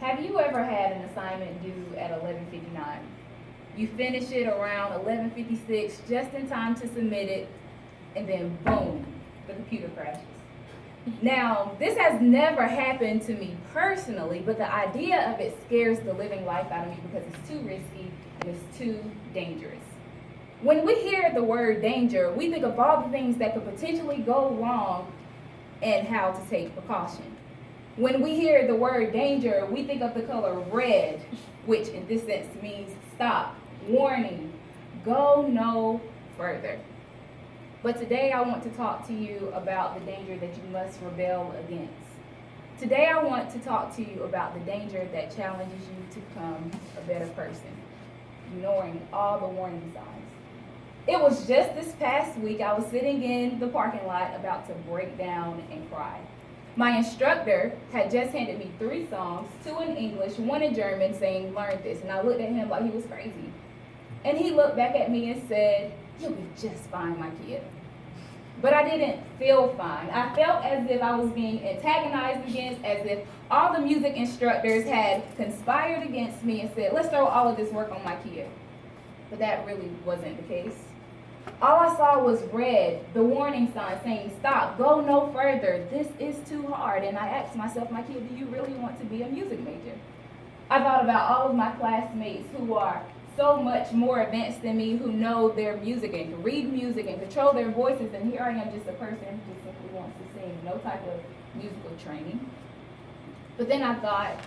Have you ever had an assignment due at 11:59? You finish it around 11:56, just in time to submit it, and then boom, the computer crashes. Now, this has never happened to me personally, but the idea of it scares the living life out of me because it's too risky and it's too dangerous. When we hear the word danger, we think of all the things that could potentially go wrong and how to take precaution. When we hear the word danger, we think of the color red, which in this sense means stop, warning, go no further. But today I want to talk to you about the danger that you must rebel against. Today I want to talk to you about the danger that challenges you to become a better person, ignoring all the warning signs. It was just this past week I was sitting in the parking lot about to break down and cry. My instructor had just handed me 3 songs, 2 in English, 1 in German, saying, learn this. And I looked at him like he was crazy. And he looked back at me and said, you'll be just fine, Mikeya. But I didn't feel fine. I felt as if I was being antagonized against, as if all the music instructors had conspired against me and said, let's throw all of this work on Mikeya. But that really wasn't the case. All I saw was red, the warning sign saying, stop, go no further, this is too hard. And I asked myself, Mikeya, do you really want to be a music major? I thought about all of my classmates who are so much more advanced than me, who know their music and can read music and control their voices, and here I am, just a person who just simply wants to sing, no type of musical training. But then I thought,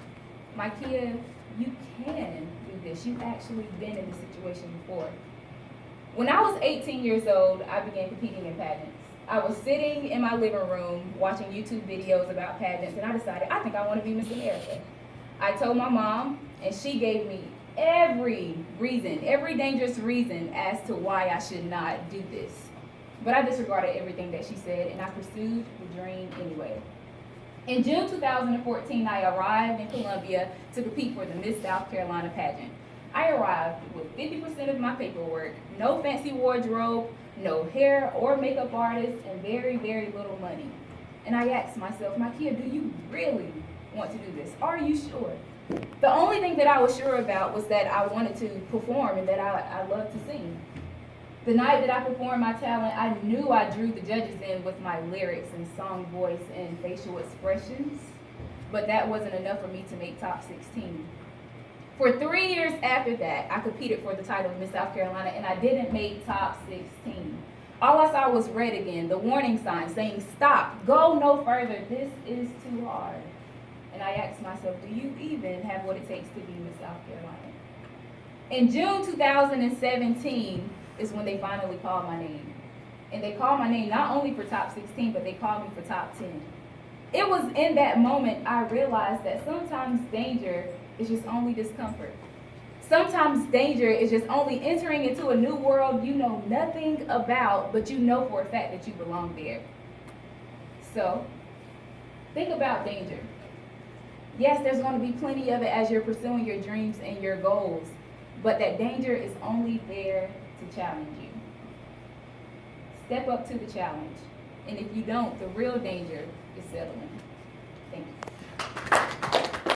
Mikeya, you can do this. You've actually been in this situation before. When I was 18 years old, I began competing in pageants. I was sitting in my living room watching YouTube videos about pageants, and I decided, I think I want to be Miss America. I told my mom, and she gave me every reason, every dangerous reason as to why I should not do this. But I disregarded everything that she said, and I pursued the dream anyway. In June 2014, I arrived in Columbia to compete for the Miss South Carolina pageant. I arrived with 50% of my paperwork, no fancy wardrobe, no hair or makeup artist, and very, very little money. And I asked myself, Mikeya, do you really want to do this? Are you sure? The only thing that I was sure about was that I wanted to perform and that I loved to sing. The night that I performed my talent, I knew I drew the judges in with my lyrics and song voice and facial expressions, but that wasn't enough for me to make top 16. For 3 years after that, I competed for the title of Miss South Carolina, and I didn't make top 16. All I saw was red again, the warning sign saying, stop, go no further, this is too hard. And I asked myself, do you even have what it takes to be Miss South Carolina? In June 2017 is when they finally called my name. And they called my name not only for top 16, but they called me for top 10. It was in that moment I realized that sometimes danger is just only discomfort. Sometimes danger is just only entering into a new world you know nothing about, but you know for a fact that you belong there. So, think about danger. Yes, there's going to be plenty of it as you're pursuing your dreams and your goals, but that danger is only there to challenge you. Step up to the challenge, and if you don't, the real danger is settling. Thank you.